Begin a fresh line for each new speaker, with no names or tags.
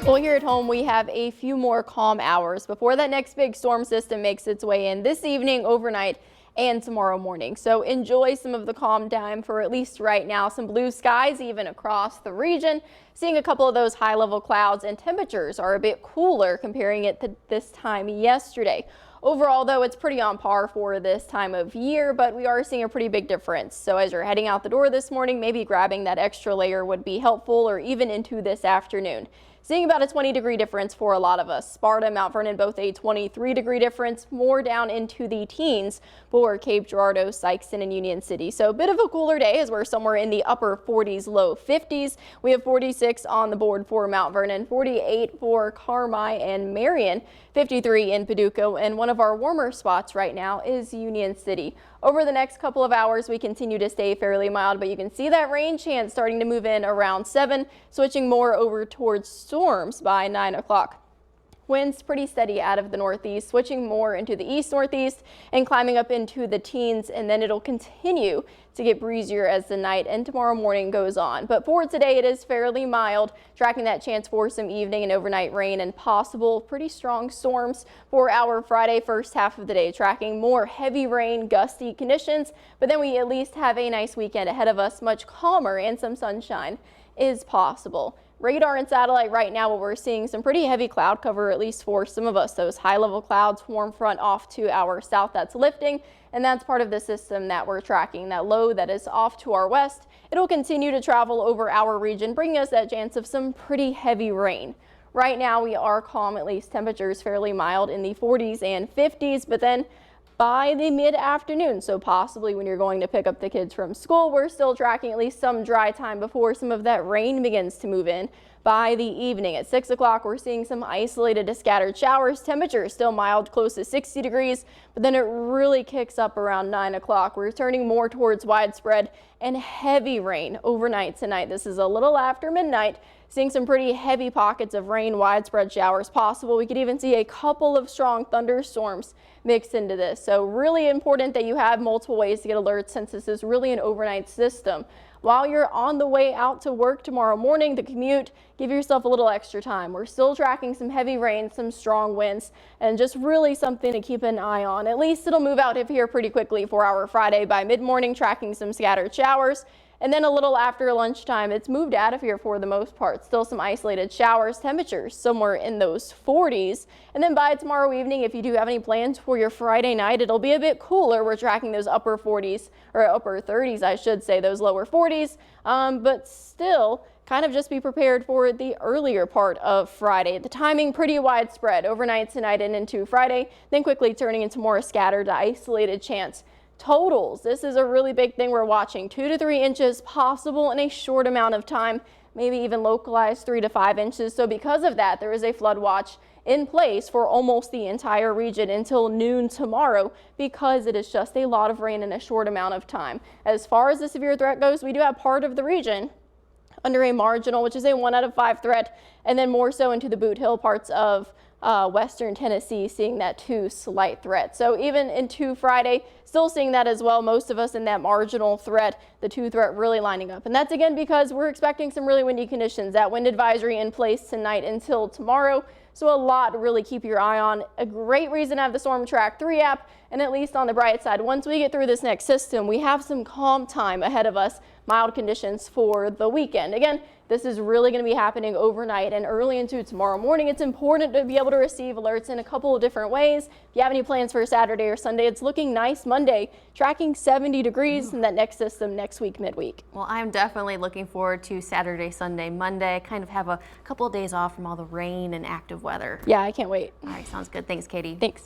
Well, here at home, we have a few more calm hours before that next big storm system makes its way in this evening, overnight, and tomorrow morning. So enjoy some of the calm time for at least right now. Some blue skies even across the region. Seeing a couple of those high level clouds, and temperatures are a bit cooler comparing it to this time yesterday. Overall, though, it's pretty on par for this time of year, but we are seeing a pretty big difference. So as you're heading out the door this morning, maybe grabbing that extra layer would be helpful, or even into this afternoon. Seeing about a 20-degree difference for a lot of us. Sparta, Mount Vernon, both a 23-degree difference, more down into the teens for Cape Girardeau, Sikeston, and Union City. So a bit of a cooler day as we're somewhere in the upper 40s, low 50s. We have 46 on the board for Mount Vernon, 48 for Carmi and Marion, 53 in Paducah, and one of our warmer spots right now is Union City. Over the next couple of hours, we continue to stay fairly mild, but you can see that rain chance starting to move in around 7, switching more over towards storms by 9 o'clock. Winds pretty steady out of the northeast, switching more into the east-northeast and climbing up into the teens, and then it'll continue to get breezier as the night and tomorrow morning goes on. But for today, it is fairly mild, tracking that chance for some evening and overnight rain and possible pretty strong storms for our Friday first half of the day, tracking more heavy rain, gusty conditions, but then we at least have a nice weekend ahead of us, much calmer, and some sunshine is possible. Radar and satellite right now, we're seeing some pretty heavy cloud cover, at least for some of us. Those high level clouds, warm front off to our south that's lifting, and that's part of the system that we're tracking. That low that is off to our west, it'll continue to travel over our region, bringing us that chance of some pretty heavy rain. Right now we are calm, at least temperatures fairly mild in the 40s and 50s, but then by the mid-afternoon, so possibly when you're going to pick up the kids from school, we're still tracking at least some dry time before some of that rain begins to move in. By the evening at 6 o'clock, we're seeing some isolated to scattered showers. Temperature is still mild, close to 60 degrees, but then it really kicks up around 9 o'clock. We're turning more towards widespread and heavy rain overnight tonight. This is a little after midnight. Seeing some pretty heavy pockets of rain, widespread showers possible. We could even see a couple of strong thunderstorms mixed into this. So really important that you have multiple ways to get alerts, since this is really an overnight system. While you're on the way out to work tomorrow morning, the commute, give yourself a little extra time. We're still tracking some heavy rain, some strong winds, and just really something to keep an eye on. At least it'll move out of here pretty quickly for our Friday by mid-morning, tracking some scattered showers. And then a little after lunchtime, it's moved out of here for the most part. Still some isolated showers, temperatures somewhere in those 40s. And then by tomorrow evening, if you do have any plans for your Friday night, it'll be a bit cooler. We're tracking those upper 40s, or upper 30s, I should say, those lower 40s. But still, kind of just be prepared for the earlier part of Friday. The timing pretty widespread overnight tonight and into Friday, then quickly turning into more scattered to isolated chance. Totals, this is a really big thing we're watching. 2 to 3 inches possible in a short amount of time, maybe even localized 3 to 5 inches. So because of that, there is a flood watch in place for almost the entire region until noon tomorrow, because it is just a lot of rain in a short amount of time. As far as the severe threat goes, we do have part of the region under a marginal, which is a 1 out of 5 threat, and then more so into the Boot Hill parts of western Tennessee, seeing that 2 slight threat. So even into Friday, still seeing that as well. Most of us in that marginal threat, the 2 threat really lining up. And that's again because we're expecting some really windy conditions. That wind advisory in place tonight until tomorrow. So a lot to really keep your eye on. A great reason to have the Storm Track 3 app. And at least on the bright side, once we get through this next system, we have some calm time ahead of us. Mild conditions for the weekend. Again, this is really going to be happening overnight and early into tomorrow morning. It's important to be able to receive alerts in a couple of different ways. If you have any plans for Saturday or Sunday, it's looking nice Monday, tracking 70 degrees in that next system next week, midweek.
Well, I'm definitely looking forward to Saturday, Sunday, Monday. Kind of have a couple of days off from all the rain and active weather.
Yeah, I can't wait.
All right, sounds good. Thanks, Katie.
Thanks.